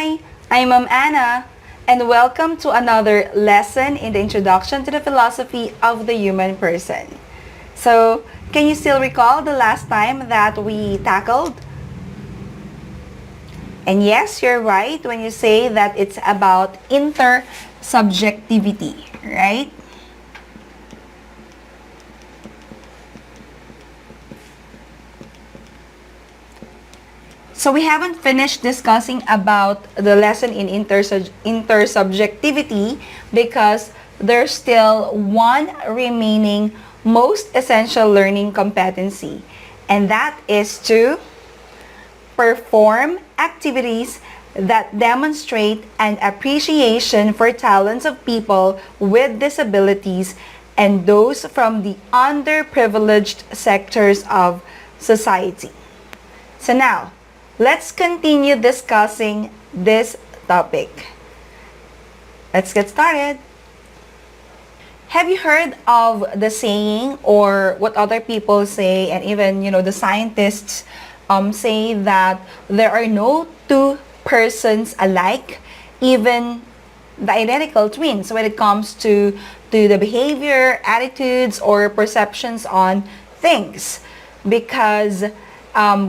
Hi, I'm Ma'am Anna, and welcome to another lesson in the Introduction to the Philosophy of the Human Person. So, can you still recall the last time that we tackled? And yes, you're right when you say that it's about intersubjectivity, right? So we haven't finished discussing about the lesson in intersubjectivity because there's still one remaining most essential learning competency, and that is to perform activities that demonstrate an appreciation for talents of people with disabilities and those from the underprivileged sectors of society. So now, let's continue discussing this topic. Let's get started. Have you heard of the saying, or what other people say, and even the scientists say that there are no two persons alike, even the identical twins, when it comes to the behavior, attitudes, or perceptions on things, because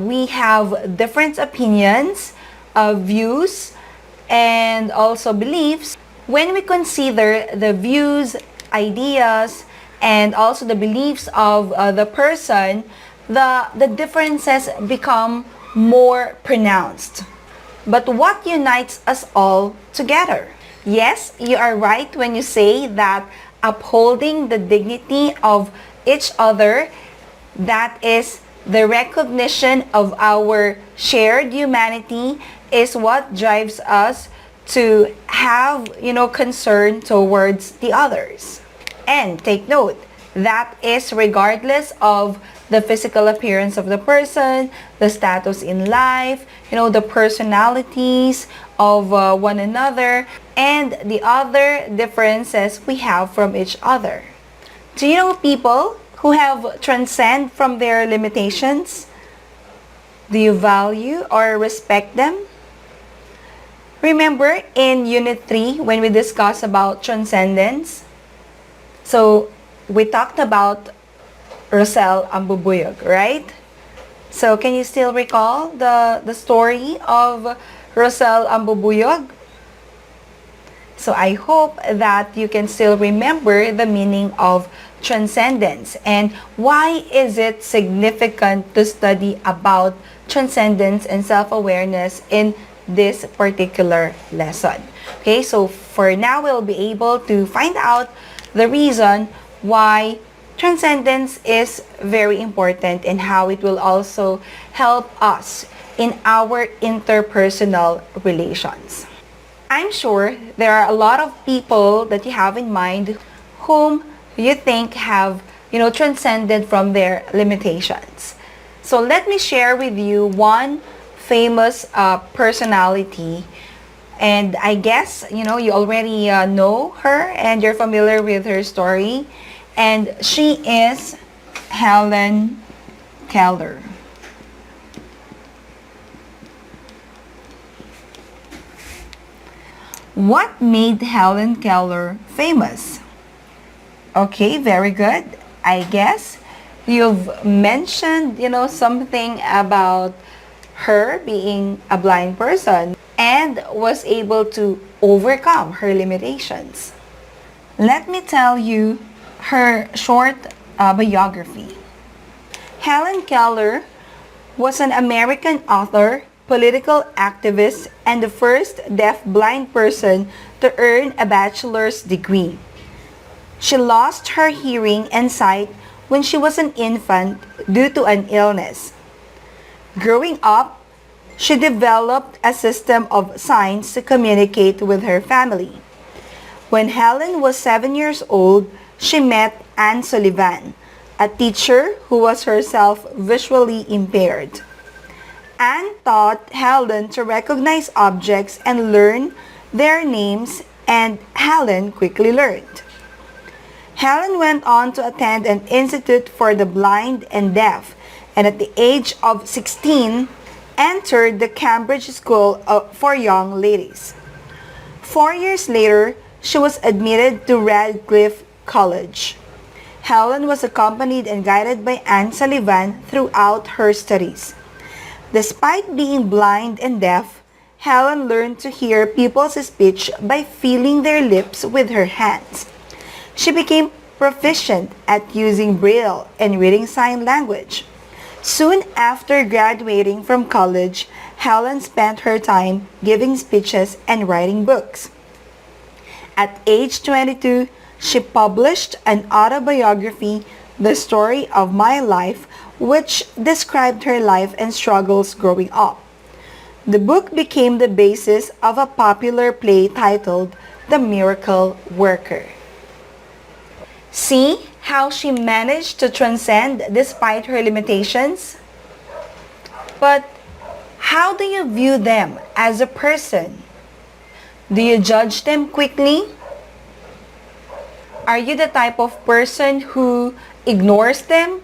we have different opinions, views, and also beliefs. When we consider the views, ideas, and also the beliefs of the person, the differences become more pronounced. But what unites us all together? Yes, you are right when you say that upholding the dignity of each other, that is the recognition of our shared humanity, is what drives us to have, concern towards the others. And take note, that is regardless of the physical appearance of the person, the status in life, the personalities of one another, and the other differences we have from each other. Do you know people who have transcended from their limitations? Do you value or respect them? Remember in Unit 3 when we discussed about transcendence? So we talked about Rosel Ambubuyog, right? So can you still recall the story of Rosel Ambubuyog? So I hope that you can still remember the meaning of transcendence and why is it significant to study about transcendence and self-awareness in this particular lesson. Okay, so for now we'll be able to find out the reason why transcendence is very important and how it will also help us in our interpersonal relations. I'm sure there are a lot of people that you have in mind whom you think have, transcended from their limitations. So let me share with you one famous personality, and I guess, you already know her and you're familiar with her story, and she is Helen Keller. What made Helen Keller famous? Okay, very good. I guess you've mentioned, something about her being a blind person and was able to overcome her limitations. Let me tell you her short biography. Helen Keller was an American author, political activist, and the first deaf-blind person to earn a bachelor's degree. She lost her hearing and sight when she was an infant due to an illness. Growing up, she developed a system of signs to communicate with her family. When Helen was 7 years old, she met Anne Sullivan, a teacher who was herself visually impaired. Anne taught Helen to recognize objects and learn their names, and Helen quickly learned. Helen went on to attend an institute for the blind and deaf, and at the age of 16, entered the Cambridge School for Young Ladies. 4 years later, she was admitted to Radcliffe College. Helen was accompanied and guided by Anne Sullivan throughout her studies. Despite being blind and deaf, Helen learned to hear people's speech by feeling their lips with her hands. She became proficient at using Braille and reading sign language. Soon after graduating from college, Helen spent her time giving speeches and writing books. At age 22, she published an autobiography, The Story of My Life, which described her life and struggles growing up. The book became the basis of a popular play titled The Miracle Worker. See how she managed to transcend despite her limitations? But how do you view them as a person? Do you judge them quickly? Are you the type of person who ignores them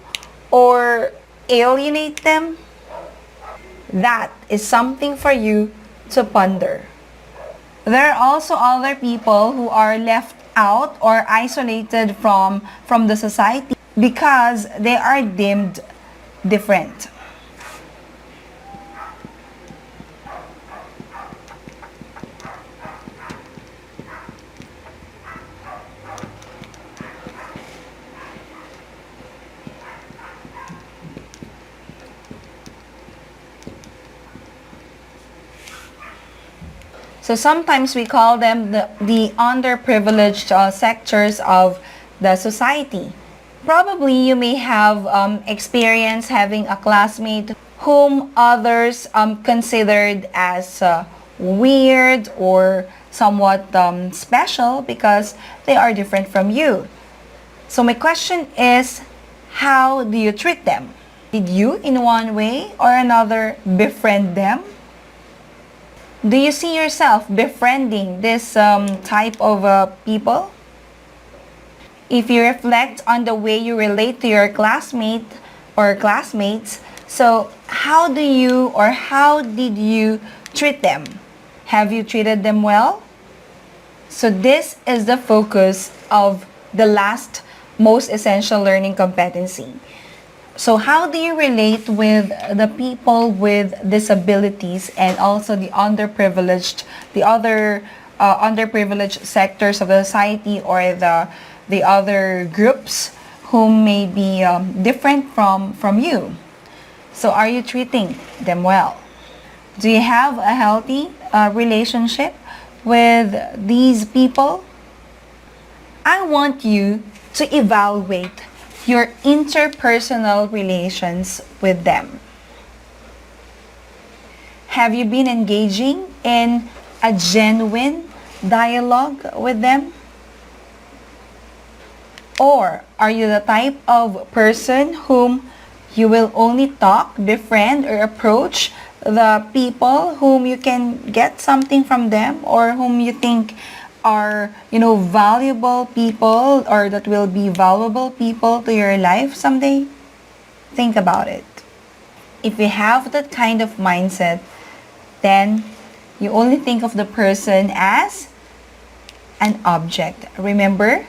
or alienate them? That is something for you to ponder. There are also other people who are left out or isolated from the society because they are deemed different. So sometimes we call them the underprivileged sectors of the society. Probably you may have experience having a classmate whom others considered as weird or somewhat special because they are different from you. So my question is, how do you treat them? Did you in one way or another befriend them? Do you see yourself befriending this type of people? If you reflect on the way you relate to your classmate or classmates, so how do you or how did you treat them? Have you treated them well? So this is the focus of the last most essential learning competency. So how do you relate with the people with disabilities and also the underprivileged, the other underprivileged sectors of the society or the other groups who may be different from you? So are you treating them well? Do you have a healthy relationship with these people? I want you to evaluate your interpersonal relations with them. Have you been engaging in a genuine dialogue with them? Or are you the type of person whom you will only talk, befriend, or approach the people whom you can get something from them or whom you think are, valuable people or that will be valuable people to your life someday? Think about it. If you have that kind of mindset, then you only think of the person as an object. Remember,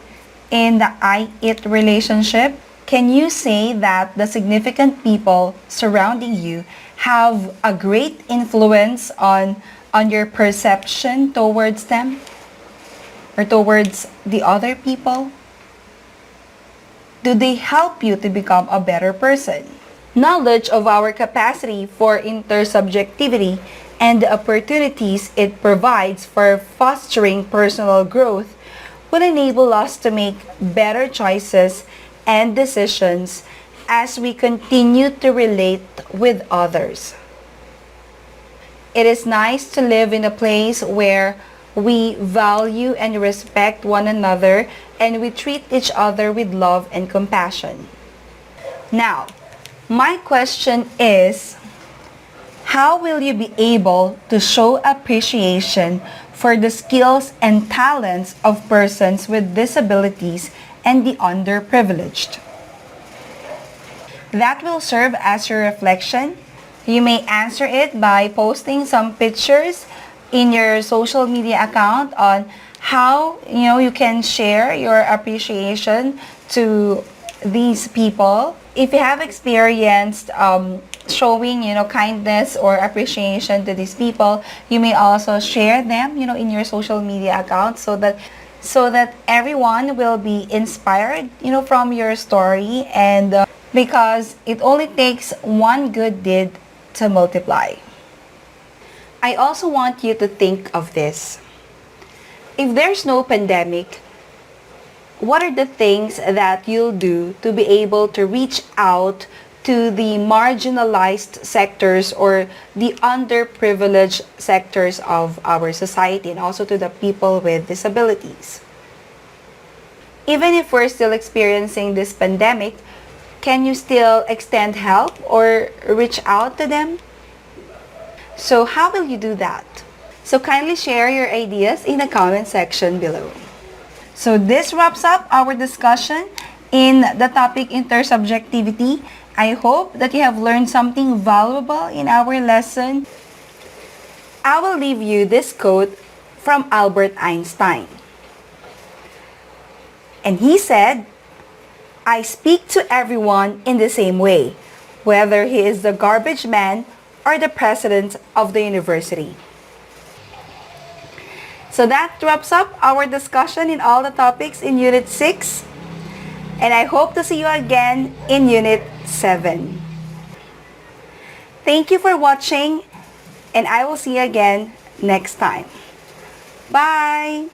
in the I-it relationship, can you say that the significant people surrounding you have a great influence on your perception towards them? Or towards the other people? Do they help you to become a better person? Knowledge of our capacity for intersubjectivity and the opportunities it provides for fostering personal growth will enable us to make better choices and decisions as we continue to relate with others. It is nice to live in a place where we value and respect one another and we treat each other with love and compassion. Now, my question is, how will you be able to show appreciation for the skills and talents of persons with disabilities and the underprivileged? That will serve as your reflection You may answer it by posting some pictures in your social media account on how you can share your appreciation to these people. If you have experienced showing kindness or appreciation to these people, you may also share them in your social media account, so that everyone will be inspired from your story, and because it only takes one good deed to multiply. I also want you to think of this. If there's no pandemic, what are the things that you'll do to be able to reach out to the marginalized sectors or the underprivileged sectors of our society, and also to the people with disabilities? Even if we're still experiencing this pandemic, can you still extend help or reach out to them? So how will you do that? So kindly share your ideas in the comment section below. So this wraps up our discussion in the topic intersubjectivity. I hope that you have learned something valuable in our lesson. I will leave you this quote from Albert Einstein. And he said, "I speak to everyone in the same way, whether he is the garbage man or the president of the university." So that wraps up our discussion in all the topics in Unit 6. And I hope to see you again in Unit 7. Thank you for watching, and I will see you again next time. Bye!